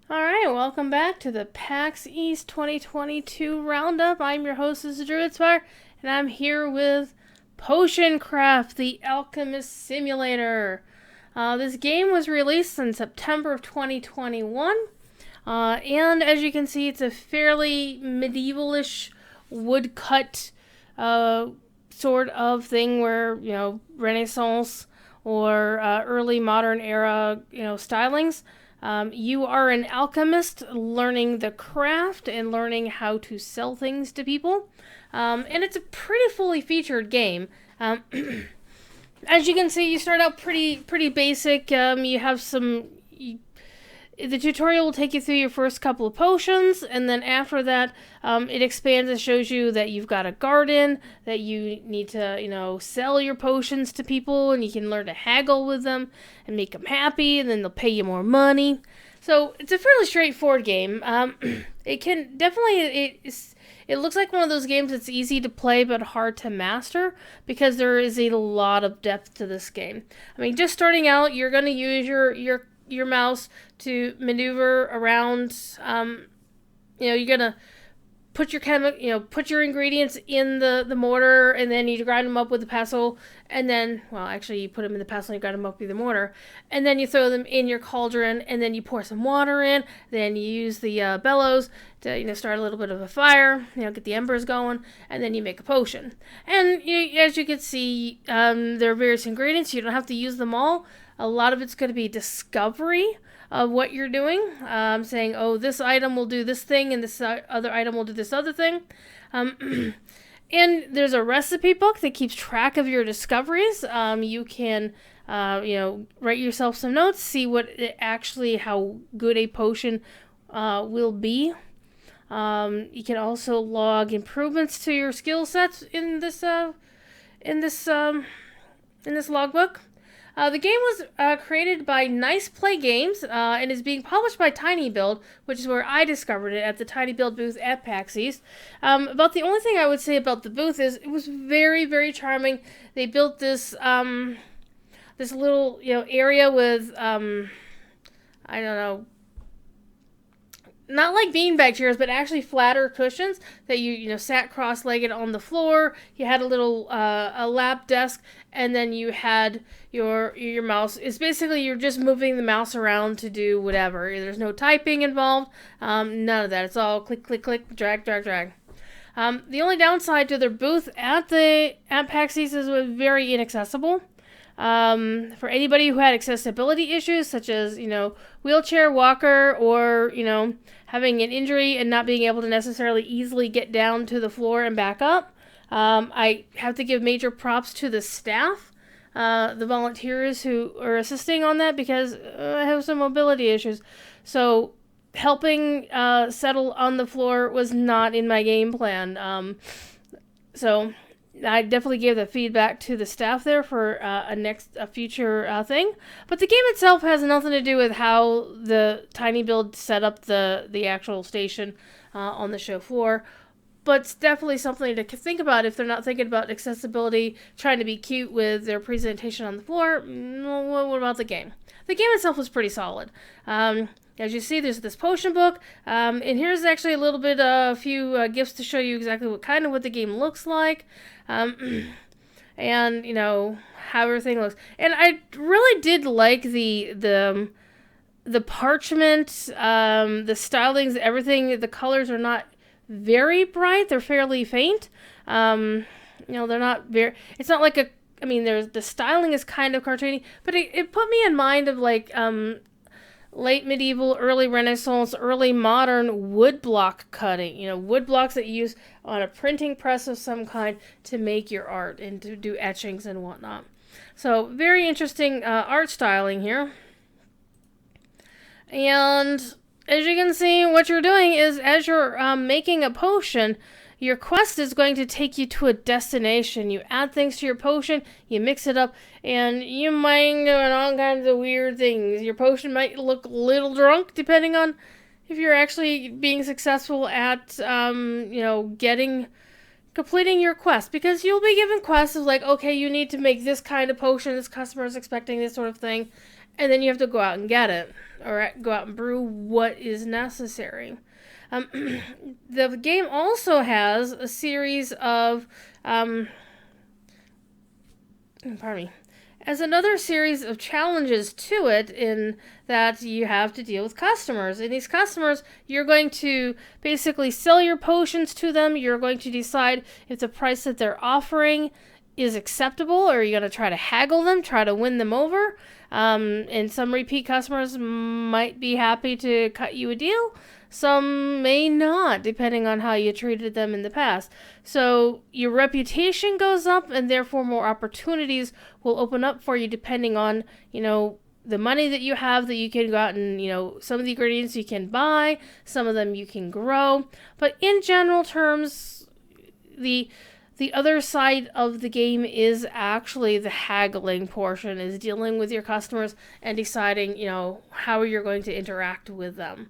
Alright, welcome back to the PAX East 2022 Roundup. I'm your host, this is Druidspire, and I'm here with Potion Craft, the Alchemist Simulator. This game was released in September of 2021, and as you can see, it's a fairly medievalish woodcut sort of thing where, Renaissance or early modern era, stylings. You are an alchemist learning the craft and learning how to sell things to people. And it's a pretty fully featured game. As you can see, you start out pretty basic. You have the tutorial will take you through your first couple of potions, and then after that, it expands and shows you that you've got a garden, that you need to, sell your potions to people, and you can learn to haggle with them and make them happy, and then they'll pay you more money. So it's a fairly straightforward game. It looks like one of those games that's easy to play but hard to master because there is a lot of depth to this game. I mean, just starting out, you're going to use your mouse to maneuver around. You're gonna put your ingredients in the mortar, and then you grind them up with the pestle, and then, you put them in the pestle and you grind them up with the mortar, and then you throw them in your cauldron, and then you pour some water in, then you use the bellows to, start a little bit of a fire, get the embers going, and then you make a potion. And as you can see, there are various ingredients. You don't have to use them all. A lot of it's going to be discovery of what you're doing, saying, oh, this item will do this thing, and this other item will do this other thing. And there's a recipe book that keeps track of your discoveries. You can, write yourself some notes, see how good a potion will be. You can also log improvements to your skill sets in this logbook. The game was created by niceplay Games and is being published by tinyBuild, which is where I discovered it at the tinyBuild booth at PAX East. About the only thing I would say about the booth is it was very, very charming. They built this little area with not like beanbag chairs, but actually flatter cushions that you sat cross-legged on the floor. You had a little a lap desk, and then you had your mouse. It's basically you're just moving the mouse around to do whatever. There's no typing involved. None of that. It's all click, click, click, drag, drag, drag. The only downside to their booth at PAX East is it was very inaccessible. For anybody who had accessibility issues, such as, wheelchair, walker, or, having an injury and not being able to necessarily easily get down to the floor and back up, I have to give major props to the staff, the volunteers who are assisting on that, because I have some mobility issues. So helping settle on the floor was not in my game plan. So I definitely gave the feedback to the staff there for a future thing. But the game itself has nothing to do with how the tinyBuild set up the actual station on the show floor. But it's definitely something to think about if they're not thinking about accessibility, trying to be cute with their presentation on the floor. What about the game? The game itself was pretty solid. As you see, there's this potion book, and here's actually a few gifs to show you exactly what the game looks like, and how everything looks. And I really did like the parchment, the stylings, everything. The colors are not very bright; they're fairly faint. They're not very. It's not like there's the styling is kind of cartoony, but it put me in mind of late medieval, early Renaissance, early modern woodblock cutting. Wood blocks that you use on a printing press of some kind to make your art and to do etchings and whatnot. So, very interesting art styling here. And as you can see, what you're doing is as you're making a potion, your quest is going to take you to a destination. You add things to your potion, you mix it up, and you might do all kinds of weird things. Your potion might look a little drunk, depending on if you're actually being successful at, completing your quest. Because you'll be given quests of okay, you need to make this kind of potion, this customer is expecting this sort of thing. and then you have to go out and get it, or go out and brew what is necessary. The game also has a series of, pardon me, as another series of challenges to it, in that you have to deal with customers. And these customers, you're going to basically sell your potions to them. You're going to decide if the price that they're offering is acceptable, or you're going to try to haggle them, try to win them over. And some repeat customers might be happy to cut you a deal. Some may not, depending on how you treated them in the past. So your reputation goes up, and therefore more opportunities will open up for you, depending on, the money that you have, that you can go out and, some of the ingredients you can buy, some of them you can grow. But in general terms, the other side of the game is actually the haggling portion, is dealing with your customers and deciding, how you're going to interact with them.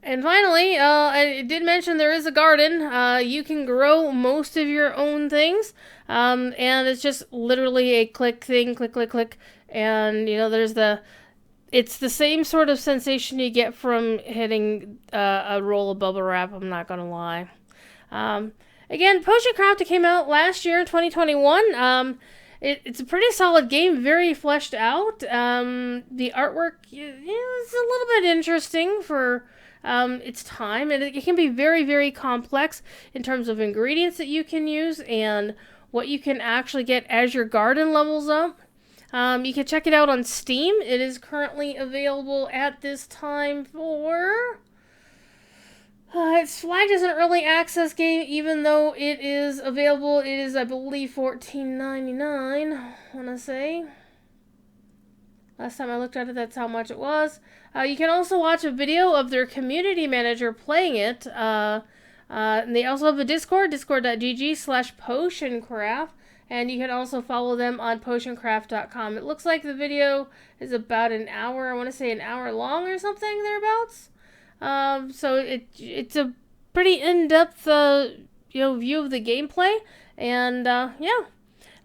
And finally, I did mention there is a garden. You can grow most of your own things, and it's just literally a click thing, click, click, click, and it's the same sort of sensation you get from hitting a roll of bubble wrap. I'm not gonna lie. Again, Potion Craft came out last year, 2021. It's a pretty solid game, very fleshed out. The artwork is a little bit interesting for its time, and it can be very, very complex in terms of ingredients that you can use and what you can actually get as your garden levels up. You can check it out on Steam. It is currently available at this time for... it's flagged as an early access game, even though it is available. It is, I believe, $14.99, I want to say. Last time I looked at it, that's how much it was. You can also watch a video of their community manager playing it. And they also have a Discord, discord.gg/potioncraft. And you can also follow them on potioncraft.com. It looks like the video is about an hour. I want to say an hour long or something thereabouts. So it's a pretty in-depth, view of the gameplay, and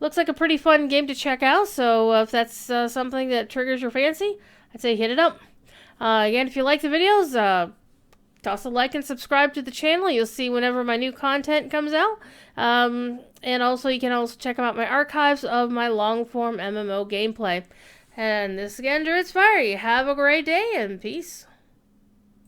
looks like a pretty fun game to check out. So if that's something that triggers your fancy, I'd say hit it up. Again, if you like the videos, toss a like and subscribe to the channel. You'll see whenever my new content comes out. And also you can also check out my archives of my long-form MMO gameplay. And this again, Druid's Fire. Have a great day and peace.